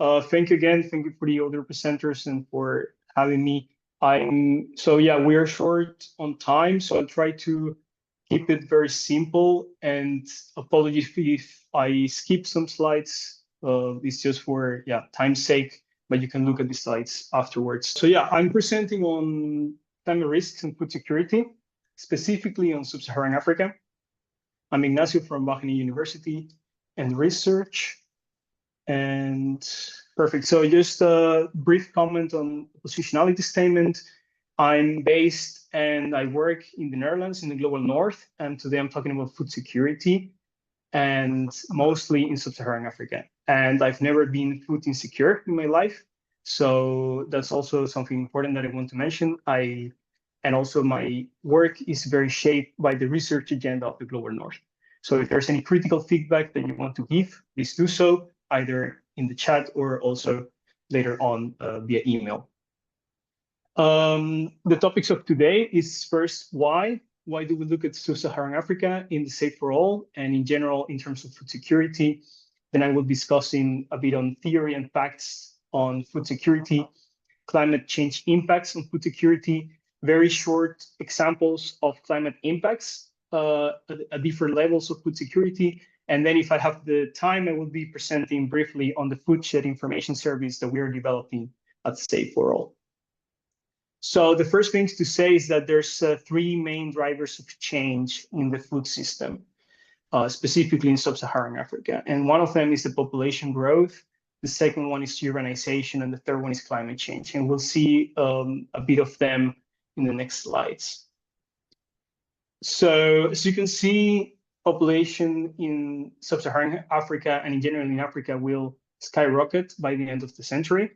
Thank you again. Thank you for the other presenters and for having me. We are short on time, so I'll try to keep it very simple. And apologies if I skip some slides. It's just for time's sake, but you can look at the slides afterwards. So I'm presenting on climate risks and food security, specifically on Sub-Saharan Africa. I'm Ignacio from Wageningen University and research. And perfect. So just a brief comment on the positionality statement. I'm based and I work in the Netherlands in the global north. And today I'm talking about food security and mostly in Sub-Saharan Africa. And I've never been food insecure in my life. So that's also something important that I want to mention. And also my work is very shaped by the research agenda of the global north. So if there's any critical feedback that you want to give, please do so, either in the chat or also later on via email. The topics of today is first, why? Why do we look at Sub-Saharan Africa in the SAFE4ALL and in general in terms of food security? Then I will be discussing a bit on theory and facts on food security, climate change impacts on food security, very short examples of climate impacts at different levels of food security. And then if I have the time, I will be presenting briefly on the foodshed information service that we are developing at SAFE4ALL. So the first thing to say is that there's three main drivers of change in the food system, specifically in Sub-Saharan Africa. And one of them is the population growth. The second one is urbanization, and the third one is climate change. And we'll see a bit of them in the next slides. So as you can see, population in Sub-Saharan Africa and in general in Africa will skyrocket by the end of the century.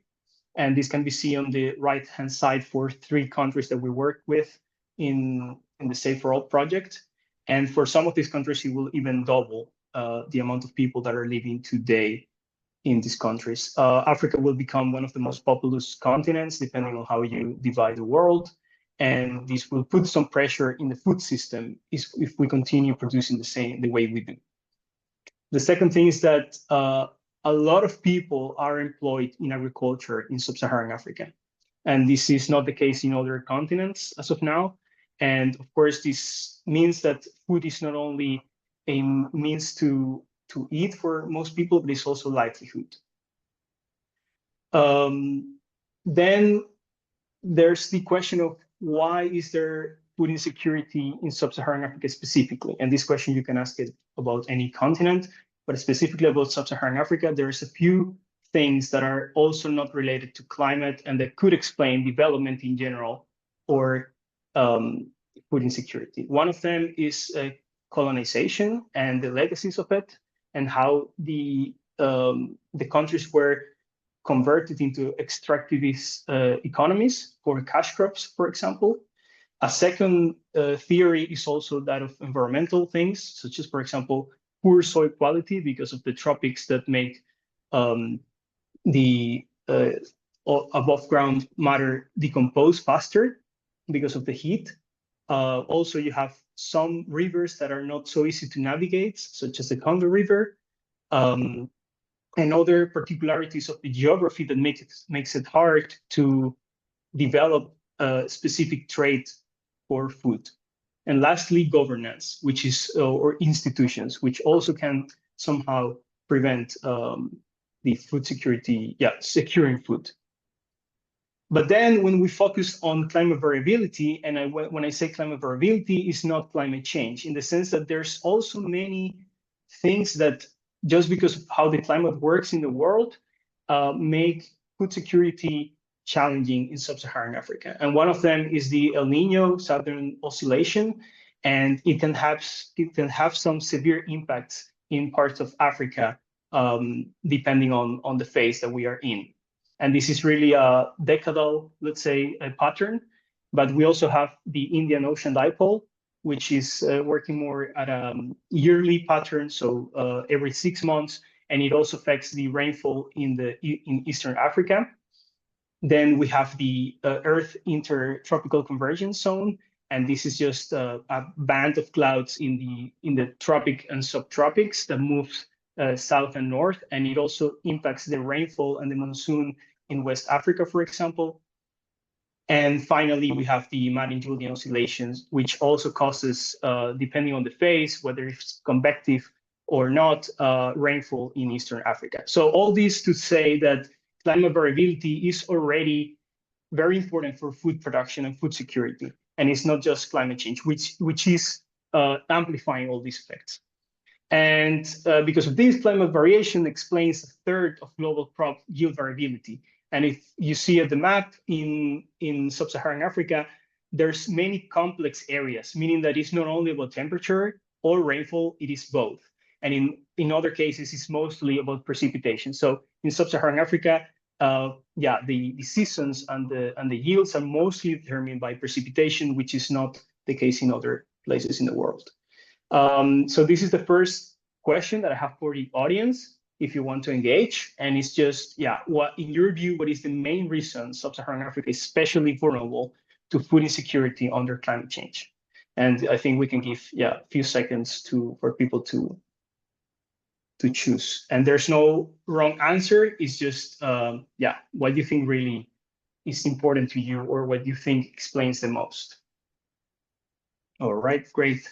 And this can be seen on the right-hand side for three countries that we work with in the SAFE4ALL project. And for some of these countries, it will even double the amount of people that are living today in these countries. Africa will become one of the most populous continents, depending on how you divide the world. And this will put some pressure in the food system if we continue producing the way we do. The second thing is that a lot of people are employed in agriculture in Sub-Saharan Africa. And this is not the case in other continents as of now. And of course, this means that food is not only a means to eat for most people, but it's also livelihood. Then there's the question of why is there food insecurity in Sub-Saharan Africa specifically? And this question you can ask it about any continent, but specifically about Sub-Saharan Africa, there's a few things that are also not related to climate and that could explain development in general or food insecurity. One of them is colonization and the legacies of it, and how the countries were converted into extractivist economies for cash crops, for example. A second theory is also that of environmental things, such as, for example, poor soil quality because of the tropics that make the above ground matter decompose faster because of the heat. Also, you have some rivers that are not so easy to navigate, such as the Congo River, and other particularities of the geography that makes it hard to develop a specific trade for food. And lastly, governance, which is or institutions, which also can somehow prevent the food security, securing food. But then when we focus on climate variability, and when I say climate variability, it's not climate change, in the sense that there's also many things that just because of how the climate works in the world, make food security challenging in Sub-Saharan Africa. And one of them is the El Nino Southern Oscillation, and it can have some severe impacts in parts of Africa, depending on the phase that we are in. And this is really a decadal, let's say, a pattern. But we also have the Indian Ocean Dipole, which is working more at a yearly pattern, so every 6 months, and it also affects the rainfall in Eastern Africa. Then we have the Earth Intertropical Convergence Zone, and this is just a band of clouds in the tropic and subtropics that moves south and north, and it also impacts the rainfall and the monsoon in West Africa, for example. And finally, we have the Madden-Julian oscillations, which also causes, depending on the phase, whether it's convective or not, rainfall in Eastern Africa. So all this to say that climate variability is already very important for food production and food security. And it's not just climate change, which is amplifying all these effects. And because of this, climate variation explains a third of global crop yield variability. And if you see at the map in Sub-Saharan Africa, there's many complex areas, meaning that it's not only about temperature or rainfall, it is both. And in other cases, it's mostly about precipitation. So in Sub-Saharan Africa, the seasons and the yields are mostly determined by precipitation, which is not the case in other places in the world. So this is the first question that I have for the audience, if you want to engage. And it's just, what, in your view, what is the main reason Sub-Saharan Africa is especially vulnerable to food insecurity under climate change? And I think we can give, a few seconds for people to choose. And there's no wrong answer. It's just, what do you think really is important to you, or what you think explains the most? All right, great.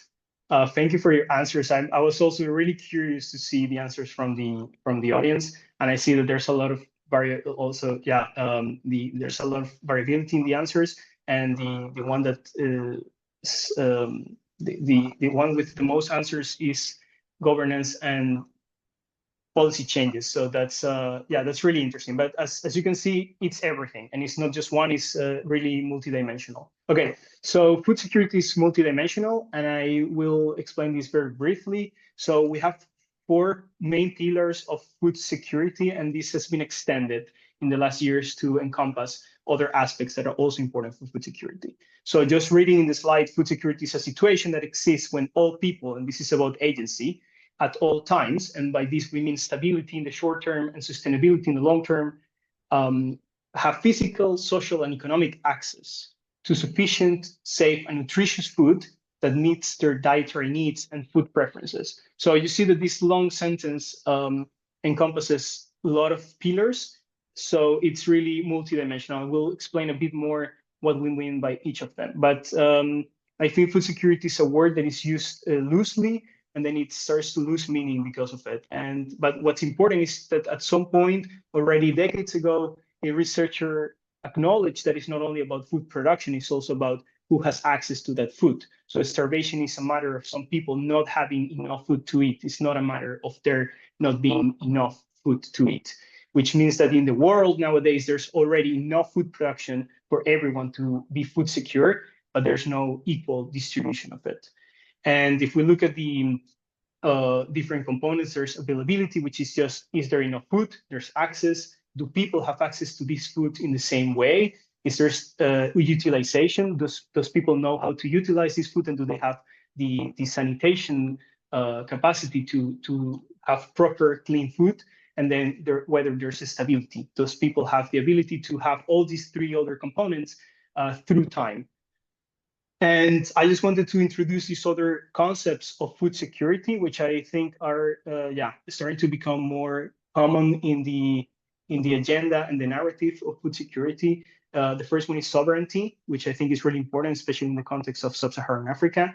Thank you for your answers. I was also really curious to see the answers from the audience, and I see that there's a lot of there's a lot of variability in the answers, and the one that the one with the most answers is governance and policy changes. So that's that's really interesting. But as you can see, it's everything, and it's not just one. It's really multidimensional. Okay, so food security is multidimensional, and I will explain this very briefly. So we have 4 main pillars of food security, and this has been extended in the last years to encompass other aspects that are also important for food security. So just reading in the slide, food security is a situation that exists when all people, and this is about agency, at all times, and by this we mean stability in the short term and sustainability in the long term, have physical, social, and economic access to sufficient, safe, and nutritious food that meets their dietary needs and food preferences. So you see that this long sentence encompasses a lot of pillars, so it's really multidimensional. I will explain a bit more what we mean by each of them. But I think food security is a word that is used loosely, and then it starts to lose meaning because of it. But what's important is that at some point, already decades ago, a researcher acknowledged that it's not only about food production, it's also about who has access to that food. So starvation is a matter of some people not having enough food to eat. It's not a matter of there not being enough food to eat, which means that in the world nowadays, there's already enough food production for everyone to be food secure, but there's no equal distribution of it. And if we look at the different components, there's availability, which is just, is there enough food? There's access. Do people have access to this food in the same way? Is there utilization? Does people know how to utilize this food, and do they have the sanitation capacity to have proper clean food? And then whether there's a stability. Does people have the ability to have all these 3 other components through time? And I just wanted to introduce these other concepts of food security, which I think are starting to become more common in the agenda and the narrative of food security. The first one is sovereignty, which I think is really important, especially in the context of Sub-Saharan Africa,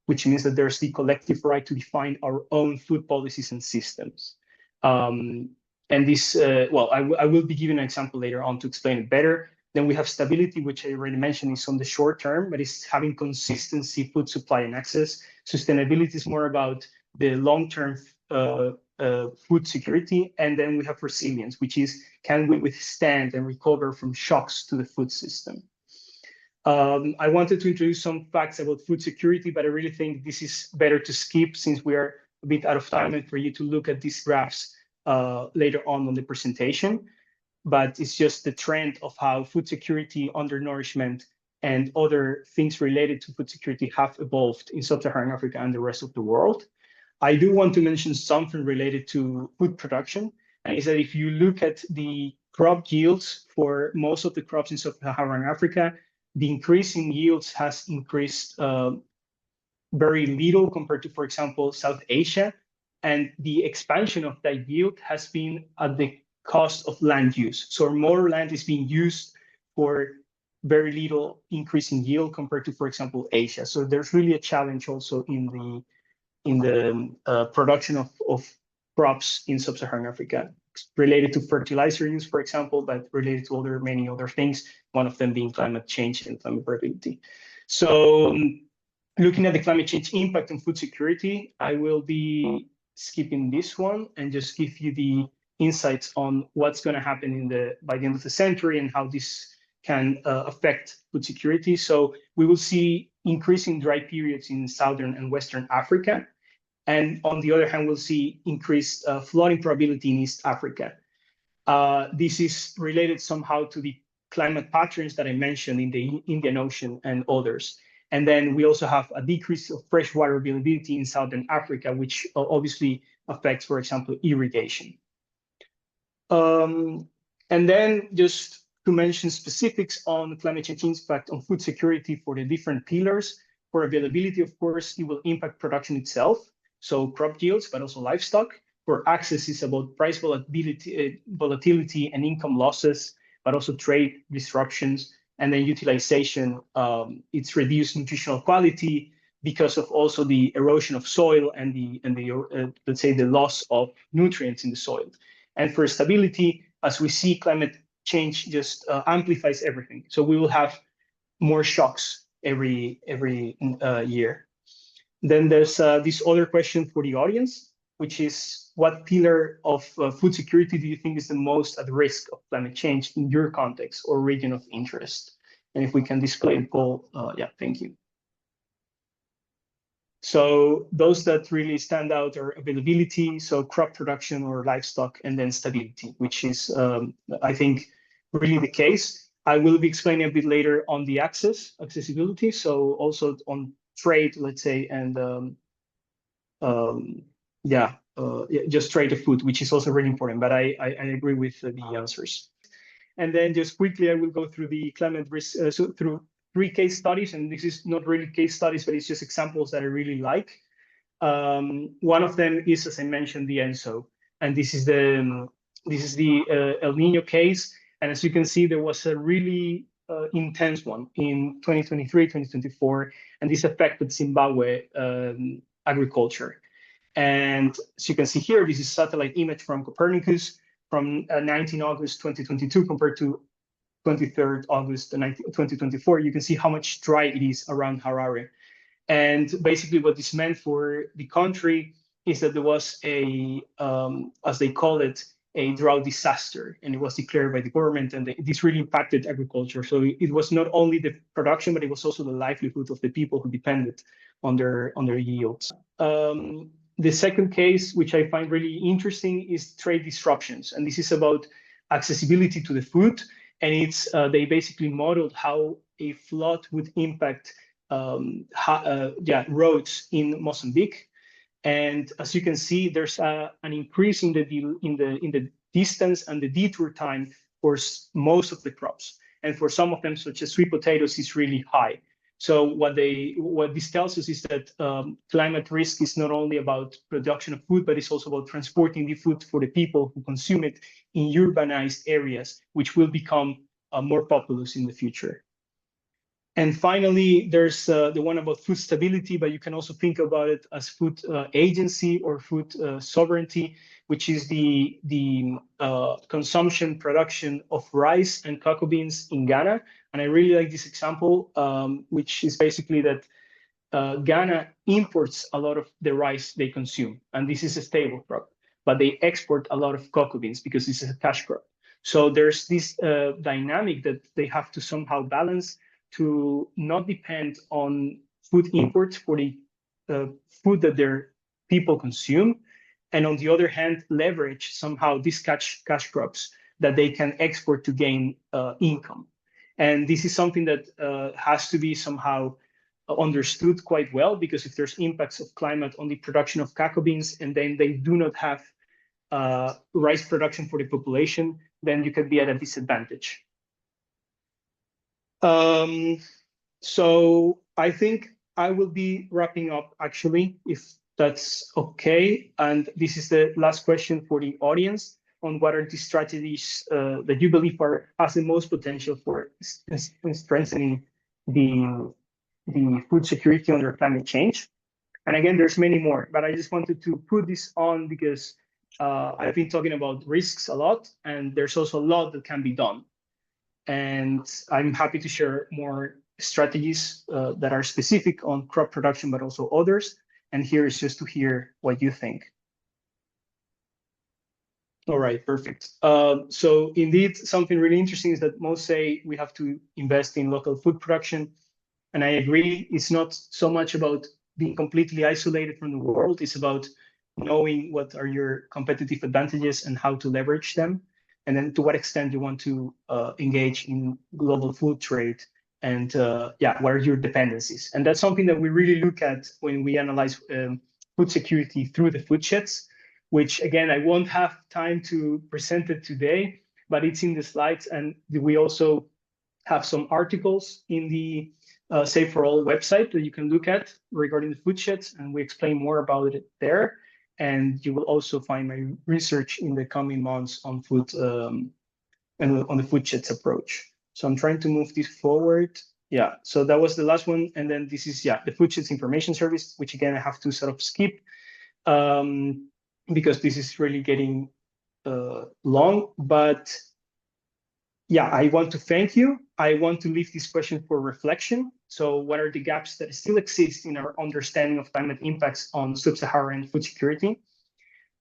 which means that there's the collective right to define our own food policies and systems. And this, I will be giving an example later on to explain it better. Then we have stability, which I already mentioned is on the short term, but it's having consistency, food supply and access. Sustainability is more about the long-term food security. And then we have resilience, which is, can we withstand and recover from shocks to the food system? I wanted to introduce some facts about food security, but I really think this is better to skip since we are a bit out of time, and for you to look at these graphs later on the presentation. But it's just the trend of how food security, undernourishment, and other things related to food security have evolved in Sub-Saharan Africa and the rest of the world. I do want to mention something related to food production, and is that if you look at the crop yields for most of the crops in Sub-Saharan Africa, the increase in yields has increased very little compared to, for example, South Asia. and the expansion of that yield has been at the cost of land use. So more land is being used for very little increase in yield compared to, for example, Asia. So there's really a challenge also in the production of crops in Sub-Saharan Africa, related to fertilizer use, for example, but related to many other things, one of them being climate change and climate variability. So looking at the climate change impact on food security, I will be skipping this one and just give you the insights on what's going to happen by the end of the century and how this can affect food security. So we will see increasing dry periods in Southern and Western Africa. And on the other hand, we'll see increased flooding probability in East Africa. This is related somehow to the climate patterns that I mentioned in the Indian Ocean and others. And then we also have a decrease of freshwater availability in Southern Africa, which obviously affects, for example, irrigation. And then just to mention specifics on climate change impact on food security for the different pillars. For availability, of course, it will impact production itself, so crop yields, but also livestock. For access, is about price volatility and income losses, but also trade disruptions. And then utilization, it's reduced nutritional quality because of also the erosion of soil and the let's say the loss of nutrients in the soil. And for stability, as we see, climate change just amplifies everything. So we will have more shocks every year. Then there's this other question for the audience, which is, what pillar of food security do you think is the most at risk of climate change in your context or region of interest? And if we can display the poll, yeah, thank you. So those that really stand out are availability, so crop production or livestock, and then stability, which is, I think, really the case. I will be explaining a bit later on the accessibility, so also on trade, let's say, and just trade of food, which is also really important, but I agree with the answers. And then just quickly, I will go through the climate risk, so through 3 case studies, and this is not really case studies, but it's just examples that I really like. One of them is, as I mentioned, the ENSO, and this is the El Nino case, and as you can see, there was a really intense one in 2023, 2024, and this affected Zimbabwe agriculture. And as you can see here, this is satellite image from Copernicus from 19 August 2022 compared to 23rd August 2024. You can see how much dry it is around Harare. And basically what this meant for the country is that there was a, as they call it, a drought disaster, and it was declared by the government, and this really impacted agriculture. So it was not only the production, but it was also the livelihood of the people who depended on their yields. The second case, which I find really interesting, is trade disruptions, and this is about accessibility to the food, and it's they basically modeled how a flood would impact roads in Mozambique. And as you can see, there's an increase in the distance and the detour time for most of the crops. And for some of them, such as sweet potatoes, is really high. So what this tells us is that climate risk is not only about production of food, but it's also about transporting the food for the people who consume it in urbanized areas, which will become more populous in the future. And finally, there's the one about food stability, but you can also think about it as food agency or food sovereignty, which is the consumption, production of rice and cocoa beans in Ghana. And I really like this example, which is basically that Ghana imports a lot of the rice they consume, and this is a stable crop, but they export a lot of cocoa beans because this is a cash crop. So there's this dynamic that they have to somehow balance to not depend on food imports for the food that their people consume, and on the other hand, leverage somehow these cash crops that they can export to gain income. And this is something that has to be somehow understood quite well, because if there's impacts of climate on the production of cocoa beans, and then they do not have rice production for the population, then you could be at a disadvantage. So I think I will be wrapping up, actually, if That's okay. And this is the last question for the audience on what are the strategies that you believe has the most potential for strengthening the food security under climate change. And again, there's many more, but I just wanted to put this on because I've been talking about risks a lot, and there's also a lot that can be done. And I'm happy to share more strategies that are specific on crop production, but also others. And here is just to hear what you think. All right, perfect. So indeed, something really interesting is that most say we have to invest in local food production. And I agree, it's not so much about being completely isolated from the world. It's about knowing what are your competitive advantages and how to leverage them. And then to what extent you want to engage in global food trade. And yeah, what are your dependencies? And that's something that we really look at when we analyze food security through the food sheds, which again, I won't have time to present it today, but it's in the slides. And we also have some articles in the SAFE4ALL website that you can look at regarding the food sheds, and we explain more about it there. And you will also find my research in the coming months on food and on the food sheds approach. So I'm trying to move this forward. Yeah, so that was the last one. And then this is, yeah, the food sheds information service, which again, I have to sort of skip because this is really getting long, but yeah, I want to thank you. I want to leave this question for reflection. So what are the gaps that still exist in our understanding of climate impacts on Sub-Saharan food security,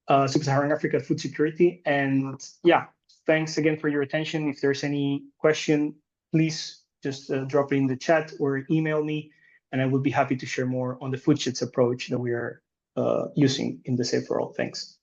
Sub-Saharan Africa food security? And yeah, thanks again for your attention. If there's any question, please just drop it in the chat or email me, and I will be happy to share more on the food sheds approach that we are using in the SAFE4ALL. Thanks.